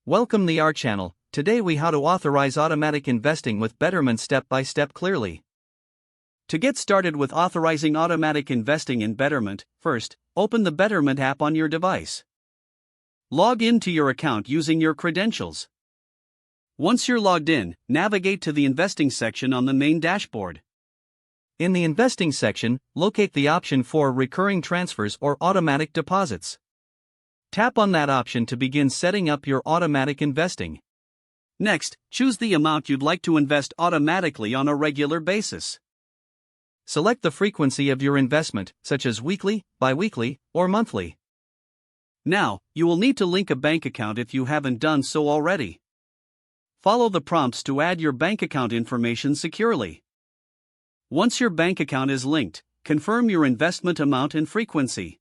Welcome to our channel. Today we how to authorize automatic investing with Betterment step by step clearly. To get started with authorizing automatic investing in Betterment, first, open the Betterment app on your device. Log into your account using your credentials. Once you're logged in, navigate to the investing section on the main dashboard. In the investing section, locate the option for recurring transfers or automatic deposits. Tap on that option to begin setting up your automatic investing. Next, choose the amount you'd like to invest automatically on a regular basis. Select the frequency of your investment, such as weekly, bi-weekly, or monthly. Now, you will need to link a bank account if you haven't done so already. Follow the prompts to add your bank account information securely. Once your bank account is linked, confirm your investment amount and frequency.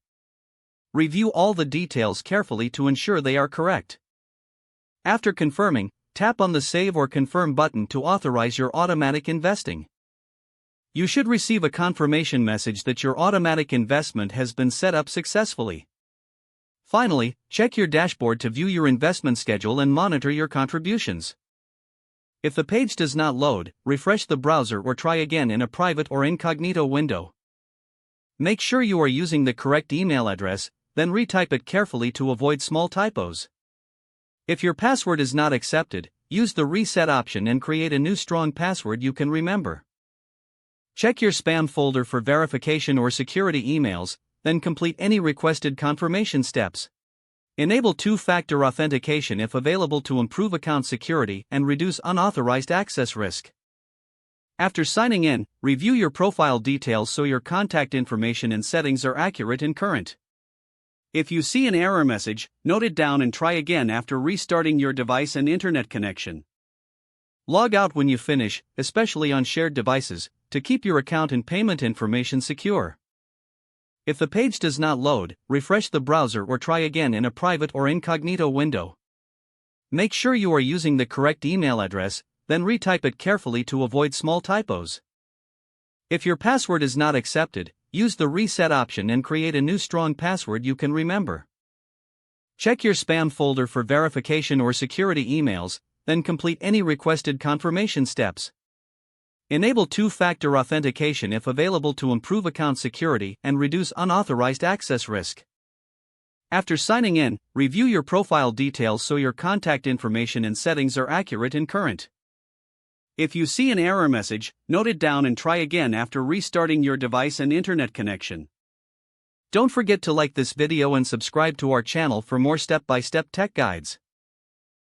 Review all the details carefully to ensure they are correct. After confirming, tap on the Save or Confirm button to authorize your automatic investing. You should receive a confirmation message that your automatic investment has been set up successfully. Finally, check your dashboard to view your investment schedule and monitor your contributions. If the page does not load, refresh the browser or try again in a private or incognito window. Make sure you are using the correct email address, then retype it carefully to avoid small typos. If your password is not accepted, use the reset option and create a new strong password you can remember. Check your spam folder for verification or security emails, then complete any requested confirmation steps. Enable two-factor authentication if available to improve account security and reduce unauthorized access risk. After signing in, review your profile details so your contact information and settings are accurate and current. If you see an error message, note it down and try again after restarting your device and internet connection. Log out when you finish, especially on shared devices, to keep your account and payment information secure. If the page does not load, refresh the browser or try again in a private or incognito window. Make sure you are using the correct email address, then retype it carefully to avoid small typos. If your password is not accepted, use the reset option and create a new strong password you can remember. Check your spam folder for verification or security emails, then complete any requested confirmation steps. Enable two-factor authentication if available to improve account security and reduce unauthorized access risk. After signing in, review your profile details so your contact information and settings are accurate and current. If you see an error message, note it down and try again after restarting your device and internet connection. Don't forget to like this video and subscribe to our channel for more step-by-step tech guides.